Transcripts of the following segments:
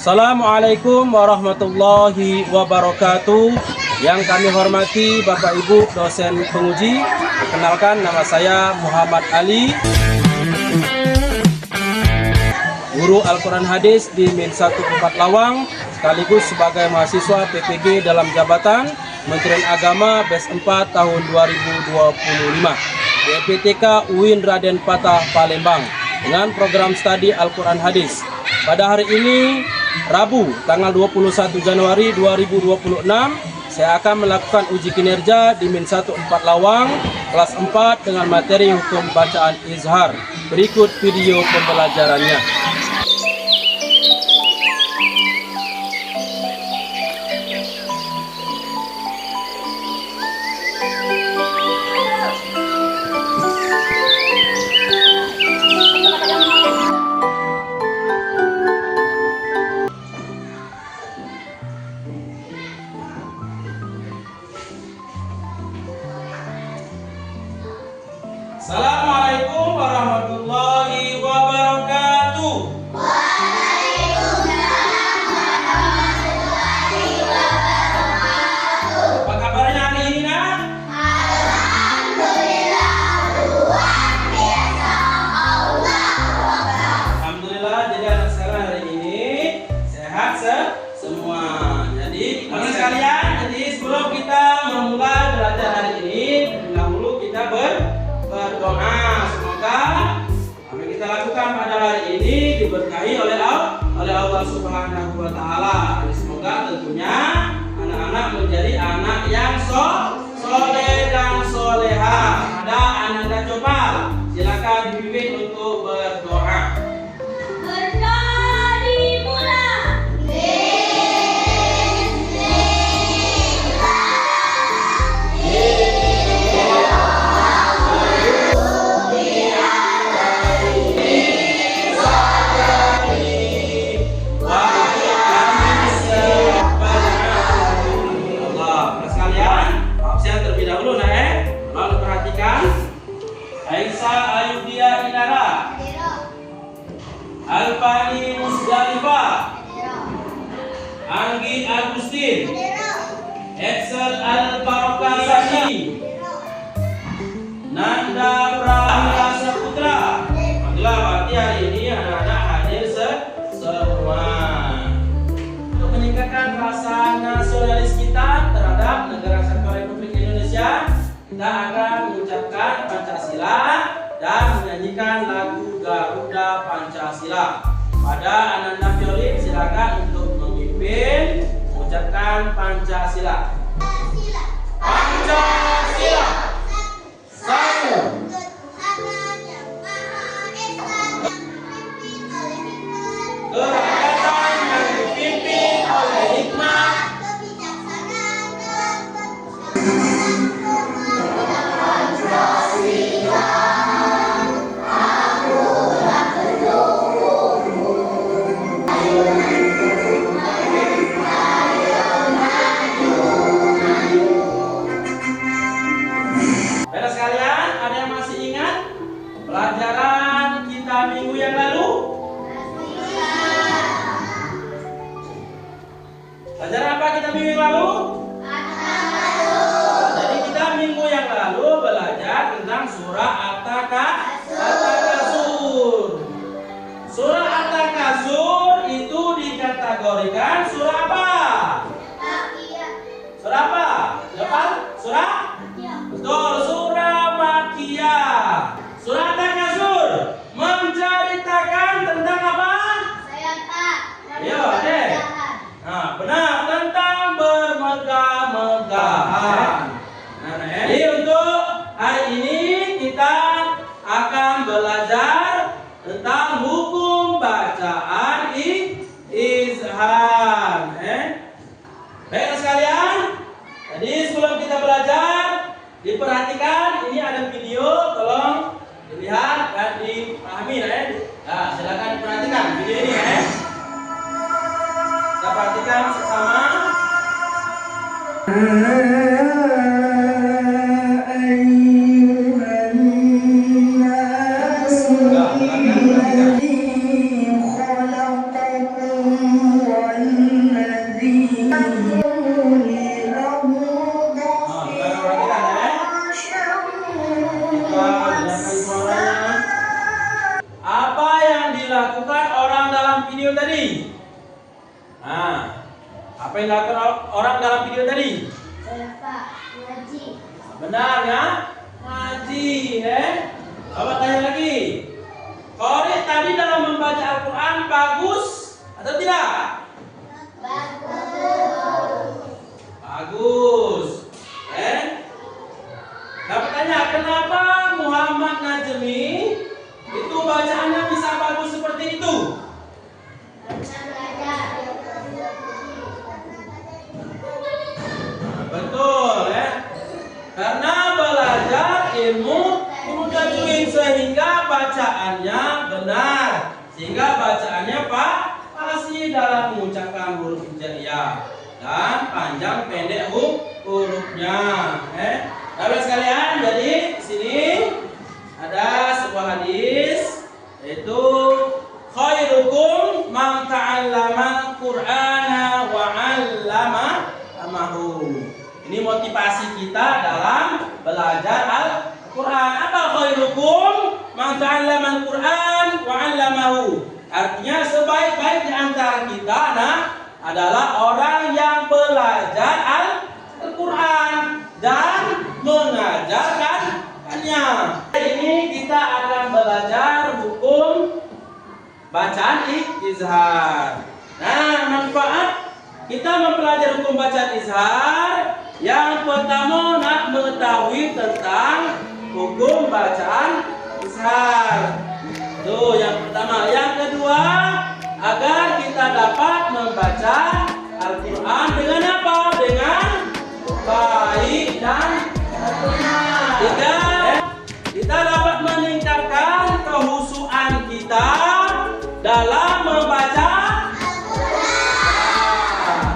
Assalamualaikum warahmatullahi wabarakatuh. Yang kami hormati Bapak Ibu dosen penguji, perkenalkan nama saya Muhammad Ali, guru Al-Quran Hadis di Min 14 Lawang, sekaligus sebagai mahasiswa PPG dalam jabatan Kementerian Agama BES 4 tahun 2025 di EPTK UIN Raden Patah Palembang dengan program studi Al-Quran Hadis. Pada hari ini, Rabu, tanggal 21 Januari 2026, saya akan melakukan uji kinerja di Min 14 Lawang, kelas 4 dengan materi hukum bacaan izhar. Berikut video pembelajarannya. Assalamualaikum warahmatullahi wabarakatuh. Waalaikumsalam warahmatullahi wabarakatuh. Apa kabarnya hari ini, nak? Alhamdulillah, luar biasa. Alhamdulillah, jadi anak sekarang hari ini sehat semua. Jadi teman sekalian, jadi sebelum kita memulai belajar hari ini, dahulu kita berdoa. Semoga apa yang kita lakukan pada hari ini diberkahi oleh Allah Subhanahu wa Ta'ala. Jadi semoga tentunya anak-anak menjadi anak yang soleh dan soleha. Ada anak coba, silakan dipimpin untuk berdoa. Berdoa dimulai. Aisyah Ayudia Inara, Alfani Musdalifah, Anggi Agustin, Excel Al-Barokah Sani, Nanda Pramila Saputra. Alhamdulillah, berarti hari ini anak-anak hadir semua. Untuk meningkatkan rasa nasionalis kita terhadap Negara Kesatuan Republik Indonesia, kita akan mengucapkan Pancasila dan menyanyikan lagu Garuda Pancasila. Pada Ananda Violin, silakan untuk memimpin mengucapkan Pancasila. Pancasila. Satu. Kerakyatan yang dipimpin oleh hikmah. Baiklah sekalian, ada yang masih ingat pelajaran kita minggu yang lalu? Pelajaran apa kita minggu yang lalu? Jadi kita minggu yang lalu belajar tentang surah At-Takasur. Surah At-Takasur itu dikategorikan surah apa? Surah apa? Siapa? Surah? Betul, surah Makkiyah. Surah At-Takasur menceritakan tentang apa? Ayo, deh. Nah, benar, tentang bermegah-megahan. Nah, jadi untuk hari ini kita akan belajar tentang hukum bacaan izhar. Baiklah sekalian, jadi sebelum kita belajar, diperhatikan ini ada video, tolong dilihat dan dipahami ya. Nah, silakan diperhatikan video ini ya. Kita perhatikan sesama. خلقكم Apa yang dilakukan orang dalam video tadi? Pak, ngaji. Benar ya? Ngaji, Bapak tanya lagi. Khoris tadi dalam membaca Al-Quran bagus atau tidak? Bagus. Bapak tanya, kenapa Muhammad Najmi itu bacaannya bisa bagus seperti itu? Betul, karena belajar ilmu tajwid sehingga bacaannya benar, sehingga bacaannya pasti dalam mengucapkan huruf hijaiyah dan panjang pendek hurufnya. Bapak sekalian, jadi di sini ada sebuah hadis yaitu khairukum man ta'allama al-Qur'ana wa 'allamahu. Ini motivasi kita dalam belajar Al-Quran. Apa khairukum man ta'allama al-Quran wa 'allamahu? Artinya sebaik-baik di antara kita adalah orang yang belajar Al-Quran dan mengajarkannya. Ini kita akan belajar hukum bacaan izhar. Nah, manfaat kita mempelajari hukum bacaan izhar. Yang pertama nak mengetahui tentang hukum bacaan izhar. Itu yang pertama. Yang kedua, agar kita dapat membaca Al-Quran dengan apa? Dengan baik dan benar. Tiga, kita dapat meningkatkan kehusuan kita dalam membaca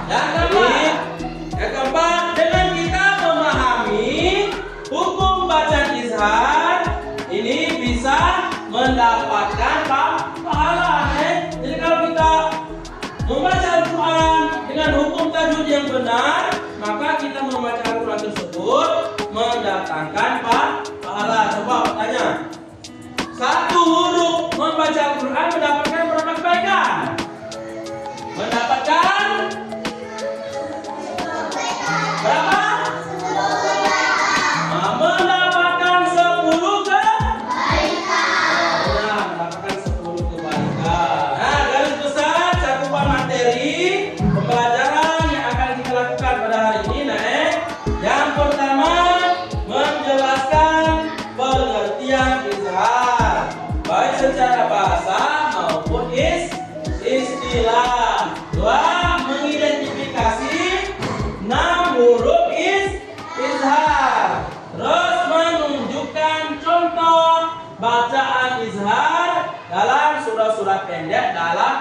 Al-Quran. Yang keempat, dengan kita memahami hukum bacaan izhar, ini bisa mendapatkan pahala. Jadi kalau kita membaca Al-Quran dengan hukum tajwid yang benar, maka kita membaca Al-Quran tersebut mendatangkan pahala. Coba tanya, satu huruf membaca Al-Quran mendapatkan berapa kebaikan? Mendapatkan berapa? Mendapatkan 10 kebaikan. Mendapatkan 10 kebaikan. Nah, garis besar cakupan materi pembelajaran yang akan kita lakukan pada hari ini, yang pertama menjelaskan pengertian izhar, baik secara bahasa maupun istilah. Dua, mengidentifikasi 6 huruf izhar. Terus menunjukkan contoh bacaan izhar dalam surah-surah pendek dalam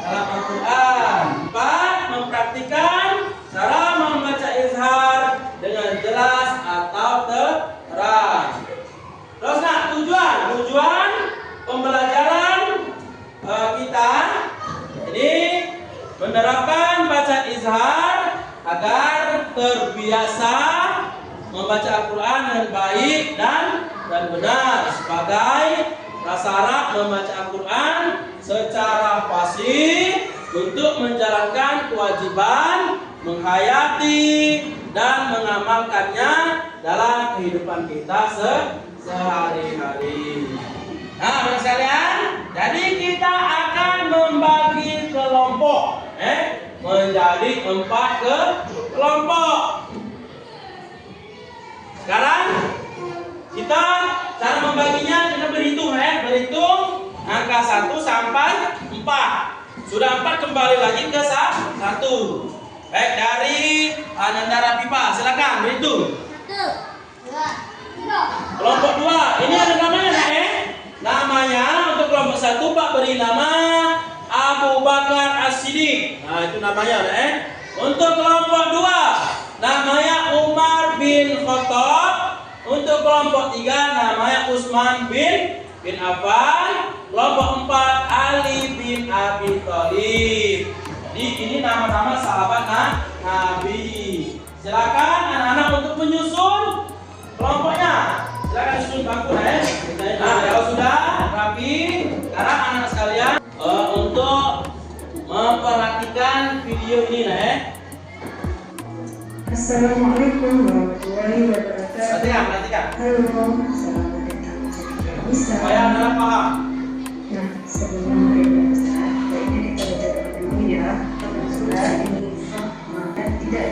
Al-Quran. 4, mempraktikkan cara membaca izhar dengan jelas atau terang. Terus tujuan pembelajaran kita ini menerapkan bacaan izhar agar terbiasa membaca Al-Quran dengan baik dan benar sebagai prasyarat membaca Al-Quran secara fasih untuk menjalankan kewajiban menghayati dan mengamalkannya dalam kehidupan kita sehari-hari. Nah, teman sekalian, jadi kita akan membagi kelompok menjadi 4 kelompok. Sekarang kita cara membaginya kita berhitung, berhitung angka 1 sampai 4. Sudah 4 kembali lagi ke 1. Baik, dari Anandara Pipa, silakan berhitung. 1, 2, 3. Kelompok 2, ini ada namanya, namanya untuk kelompok 1 Pak beri nama Abu Bakar As-Siddiq. Nah, itu namanya, Untuk kelompok 2 namanya Umar bin Khattab. Untuk kelompok 3 namanya Utsman bin Affan. Kelompok 4 Ali bin Abi Thalib. Jadi ini nama-nama sahabat Nabi. Silakan anak-anak untuk menyusun kelompoknya. Silakan susun bangku, Nah, kalau sudah rapi, sekarang anak-anak sekalian untuk memperhatikan video ini, Assalamualaikum warahmatullahi wabarakatuh. Perhatikan. Halo, selamat datang di Bisa. Supaya anda paham. Nah, sebelum memberi Ustaz, baiknya kita baca dulu ya. Surat ini maka tidak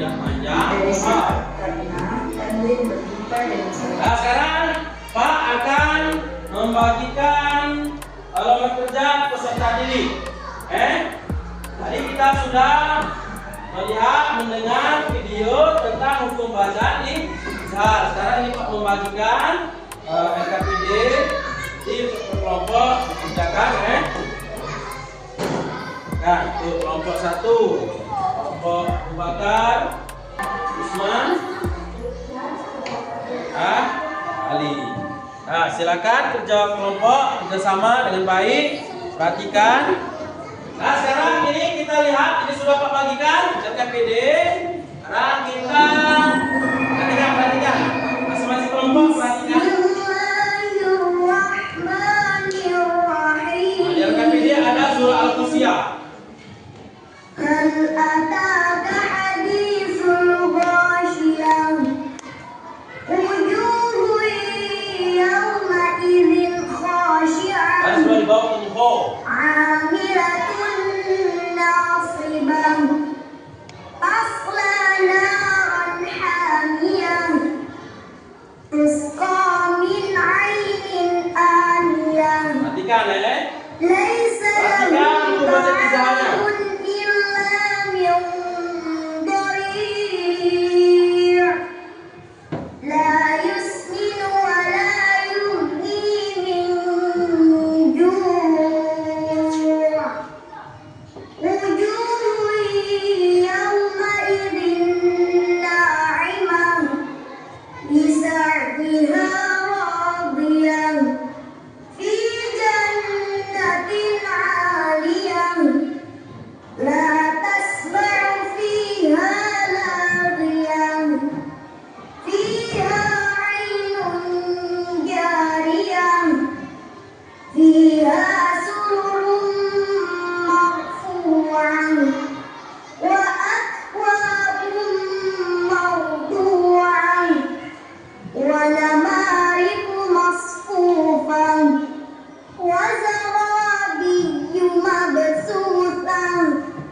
Panjang. dari sifat karena tanwin berjumpa dengan salah. Nah, sekarang Pak akan membagikan alamat kerja peserta didik. Tadi kita sudah melihat, mendengar video tentang hukum bacaan izhar. Sekarang ini Pak membagikan LKPD di kelompok dikerjakan. Nah, untuk kelompok 1, kelompok Abu Bakar, Usman, Ali. Nah, silakan kerja kelompok kerjasama dengan baik. Perhatikan. Nah, sekarang ini kita lihat, ini sudah Pak bagikan LKPD. Sekarang kita perhatikan. Masing-masing kelompok perhatikan. Nah, di LKPD ada surah Al-Qasiyah. هل أتاك حديث الغاشية وجوه يومئذ خاشعة Dan sudah dibawa ke Muho. عاملة ناصبة تصلى نارا حامية تسقى من عين آنية Perhatikan ليس Perhatikan لهم untuk baca izahnya. طعام إلا من ضريع لا يسمن ولا يغني من جوع وجوه يومئذ ناعمة لسعيها راضية في جنة عالية لا تسمع فيها لاغية فيها عين جارية فيها سرر مرفوعة وأكواب موضوعة ونمارق مصفوفة وزرابي مبثوثة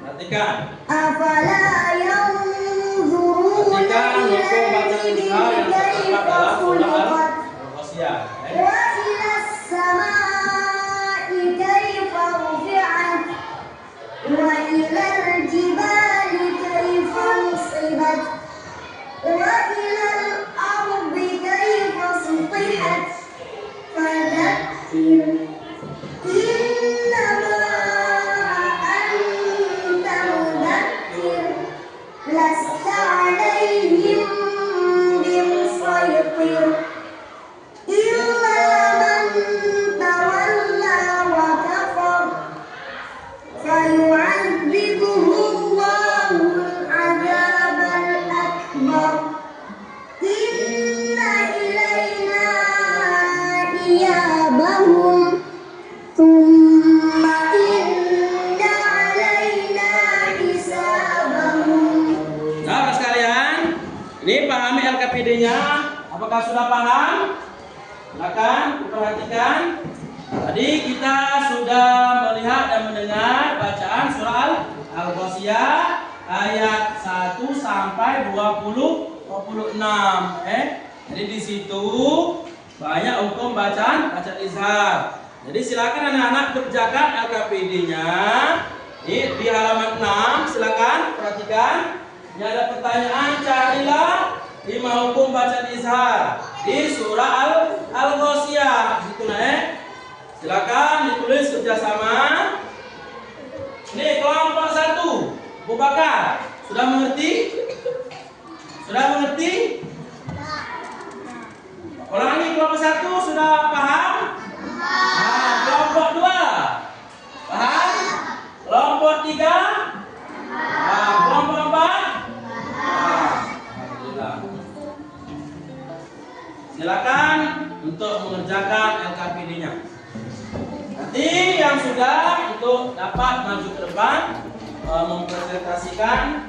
Perhatikan. أفلا ينظرون Perhatikan إلى hukum baca الإبل izhar yang كيف terdapat dalam surah خلقت Al-Qasiyah. وإلى السماء كيف رفعت وإلى الجبال كيف نصبت وإلى الأرض كيف سطحت فذكر إنما أنت مذكر لست عليهم بمسيطر إلا من تولى وكفر فيعذبه الله العذاب الأكبر إن إلينا إيابهم ثم إن علينا حسابهم. Nah, sekalian, ini pahami LKPD-nya. Apakah sudah paham? Silakan perhatikan. Tadi kita sudah melihat dan mendengar bacaan surah Al-Qasiyah ayat 1 sampai 26. Jadi di situ banyak hukum bacaan izhar. Jadi silakan anak-anak kerjakan LKPD-nya. Di halaman 6 silakan perhatikan. Ini ada pertanyaan, carilah 5 hukum bacaan izhar di surah Al-Qasiyah. Situ silakan ditulis kerjasama. Ini kelompok 1, Abu Bakar, sudah mengerti? Sudah mengerti? Ulangi, kelompok 1 sudah paham? Nah, kelompok 2 paham? Kelompok 3? Nah, kelompok 4? Alhamdulillah. Silakan untuk mengerjakan LKPD-nya. Nanti yang sudah untuk dapat maju ke depan mempresentasikan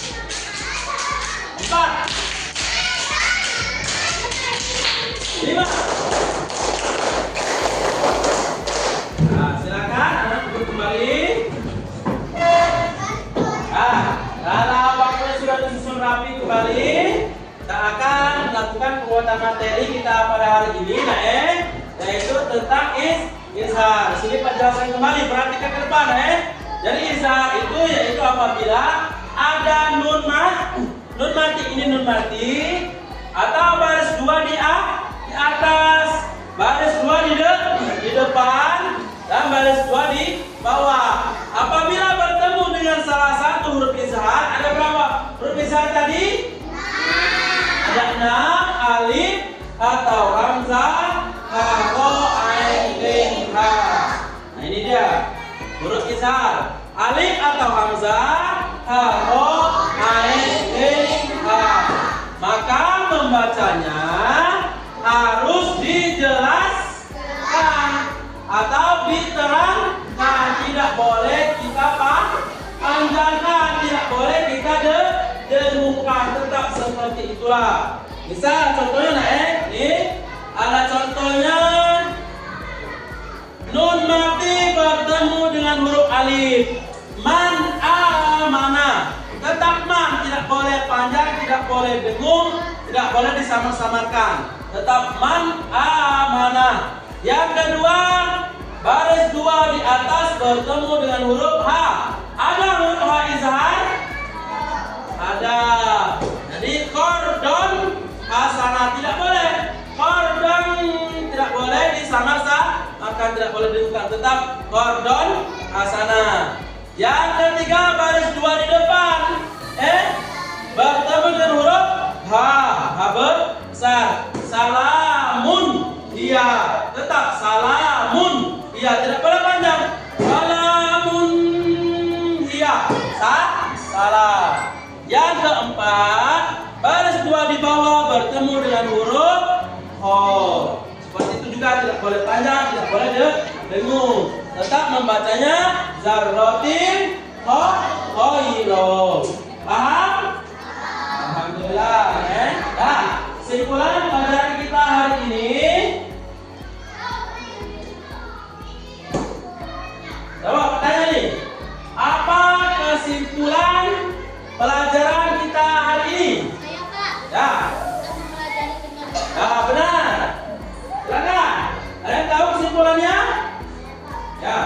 4, 5. Nah, silakan anak duduk kembali. Kalau waktunya sudah disusun rapi kembali, kita akan melakukan penguatan materi kita pada hari ini, yaitu tentang izhar. Sini penjelasan kembali, perhatikan ke depan, Jadi izhar itu yaitu apabila ada nun mati, ini nun mati, atau baris 2 di atas, baris 2 di depan, dan baris 2 di bawah. Apabila bertemu dengan salah satu huruf izhar, ada berapa huruf izhar tadi? Ada 6 alif atau hamzah, ha, ro, ain, lim, ha. Nah ini dia huruf izhar. Alif atau hamzah, ha, ro, ain, lim, ha. Maka membacanya harus dijelaskan atau diterangkan. Tidak boleh kita panjangkan, tidak boleh kita dengungkan, tetap seperti itulah. Misal contohnya nih ada contohnya nun mati bertemu dengan huruf alif. Man amana, tetap man, tidak boleh panjang, tidak boleh dengung, tidak boleh disamar-samarkan, tetap man amana. Yang kedua, baris 2 di atas bertemu dengan huruf H. Ada huruf H izhar? Ada. Jadi kordon hasanah tidak boleh. Kordon tidak boleh disamar-samarkan, tidak boleh dibuka, tetap kordon hasanah. Yang ketiga, baris 2 di depan bertemu dengan huruf H. H besar. Salamun, iya, tetap salamun, iya, tidak boleh panjang. Salamun, iya, salah. Yang keempat, baris 2 di bawah bertemu dengan huruf ho. Seperti itu juga, tidak boleh panjang, tidak boleh dengung. Tetap membacanya zarrotin khoiro. Paham? Alhamdulillah. Nah, kesimpulan pelajaran kita hari ini. Coba tanya nih, apa kesimpulan pelajaran kita hari ini? Saya Pak. Ya, Kita mempelajari dengan ya benar. Silakan. Ada yang tahu kesimpulannya? Ya.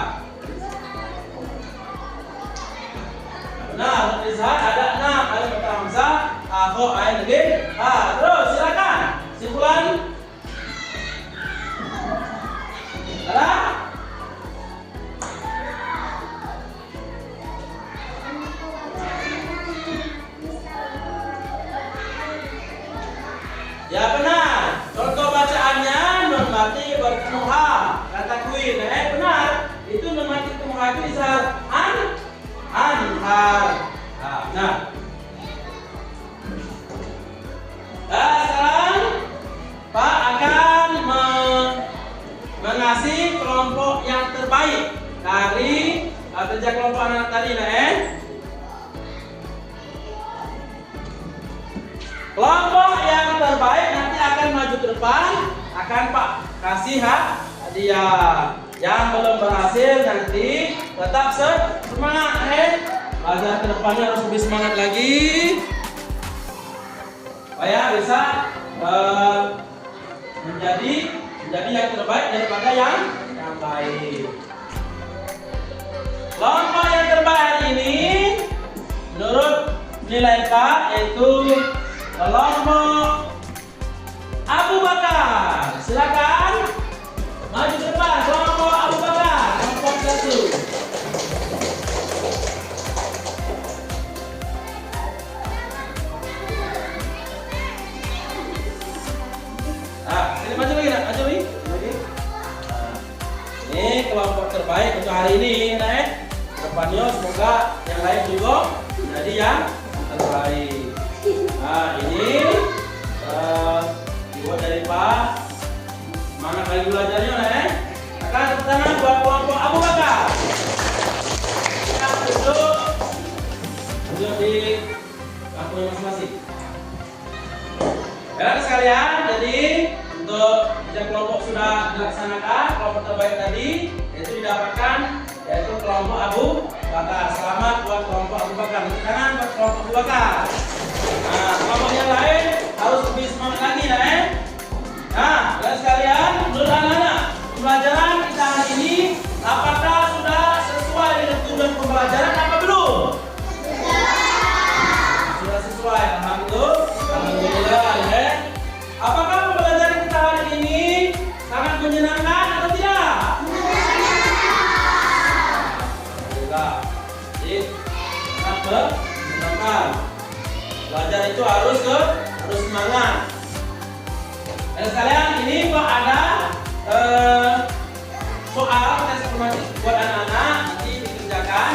Benar. Izhar ada 6 alif atau hamzah, atau ain lim. Terus silakan. Kesimpulan? Ada? Ya benar. Contoh bacaannya nun mati bertemu H. Kata kuin, benar. Itu nun mati bertemu H itu izhar anhar. Nah, benar. Sekarang Pak akan mengasih kelompok yang terbaik dari kerja kelompok anak tadi, Kelompok yang terbaik nanti akan maju ke depan, akan Pak kasih hadiah. Yang belum berhasil nanti tetap semangat, Belajar ke depannya harus lebih semangat lagi, supaya bisa menjadi yang terbaik daripada yang baik. Kelompok yang terbaik hari ini menurut nilai Pak yaitu kelompok Abu Bakar. Silakan maju ke depan, kelompok Abu Bakar, kelompok 1. Ini maju lagi, maju lagi. Ini kelompok terbaik untuk hari ini, Depannya semoga yang lain juga jadi yang terbaik. Nah ini dibuat dari Pak. Semangat lagi belajarnya, Akan tepuk tangan buat kelompok Abu Bakar. Kita duduk di kampungnya masing-masing. Baiklah sekalian, jadi untuk kerja kelompok sudah dilaksanakan. Kelompok terbaik tadi yaitu didapatkan yaitu kelompok Abu Bakar. Selamat buat kelompok Abu Bakar. Tepuk tangan buat kelompok Abu Bakar. Nah, kelompok yang lain harus lebih semangat lagi, Nah, baiklah sekalian, menurut anak-anak, pembelajaran kita hari ini apakah sudah sesuai dengan tujuan pembelajaran apa belum? Sudah sesuai, alhamdulillah. Apakah pembelajaran kita hari ini sangat menyenangkan atau tidak? Alhamdulillah. Jadi sangat menyenangkan. Belajar itu harus harus semangat. Dan sekalian ini Pak ada soal tes informasi buat anak-anak nanti dikerjakan,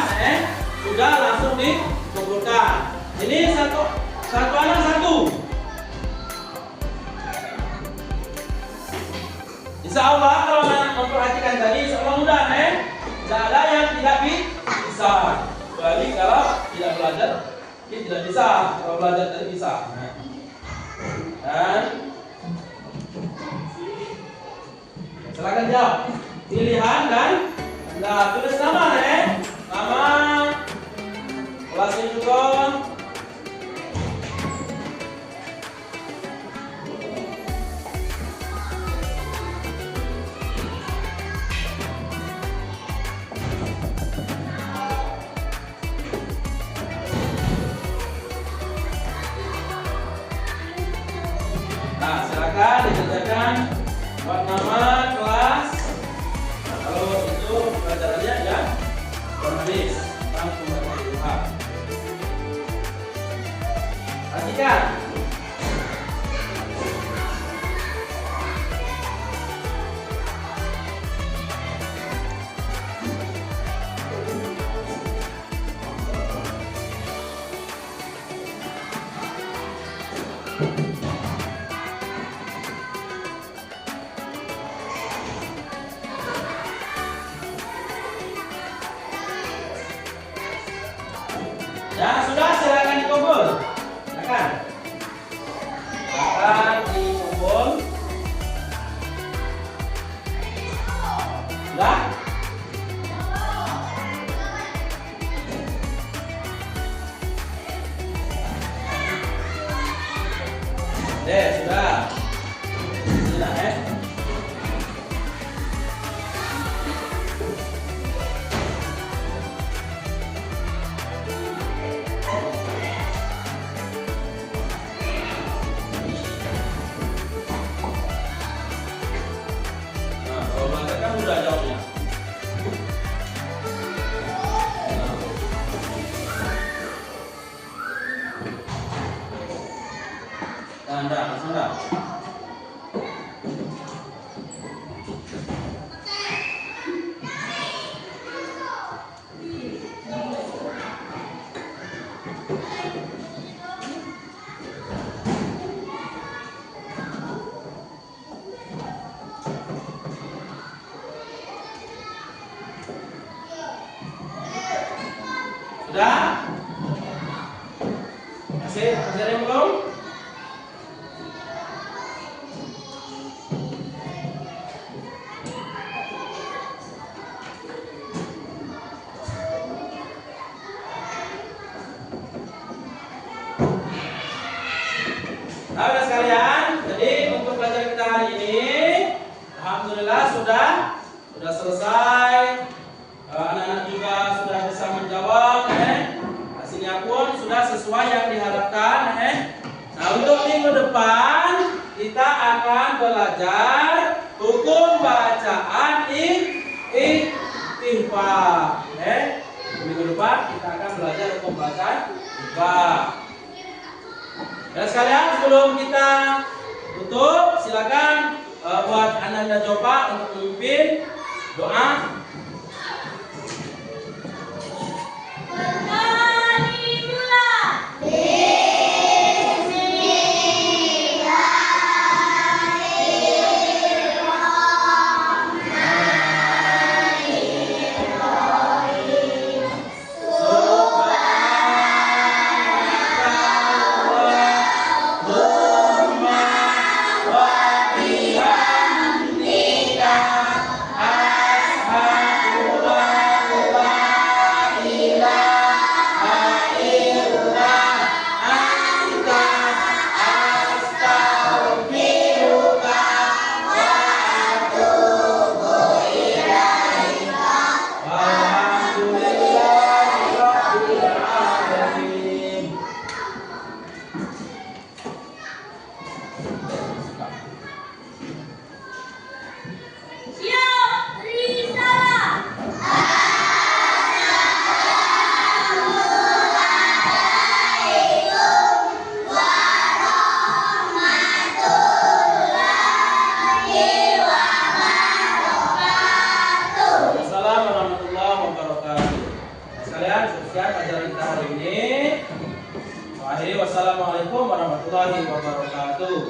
sudah langsung dikumpulkan. Ini satu anak satu. Insya Allah kalau anak memperhatikan tadi, insya Allah mudah, tidak ada yang tidak bisa. Kecuali kalau tidak belajar, ini tidak bisa. Kalau belajar tadi bisa. Dan silakan jawab. Pilihan dan tulis nama, nama, kelasnya juga. Nah, silakan dikerjakan buat nama, kelas. Nah, kalau itu pelajarannya ya menulis tentang pembagian Tuhan. Perhatikan. Ya sudah, silakan dikumpul. Silakan. Silakan dikumpul. Sudah? Sudah. Sudah, Udah jawabnya. Anda, sudah. Sudah? Masih ada yang belum? Nah, udah sekalian, jadi untuk pelajaran kita hari ini, alhamdulillah sudah selesai. Anak-anak juga sudah bisa menjawab, hasilnya pun sudah sesuai yang diharapkan, Nah, untuk minggu depan kita akan belajar hukum bacaan ikhtifah. Minggu depan kita akan belajar hukum bacaan ikhtifah. Dan sekalian, sebelum kita tutup, silakan buat Ananda Jopa untuk memimpin doa. Subhanallah wa bihamdika Sekian pelajaran kita hari ini. Wassalamualaikum warahmatullahi wabarakatuh.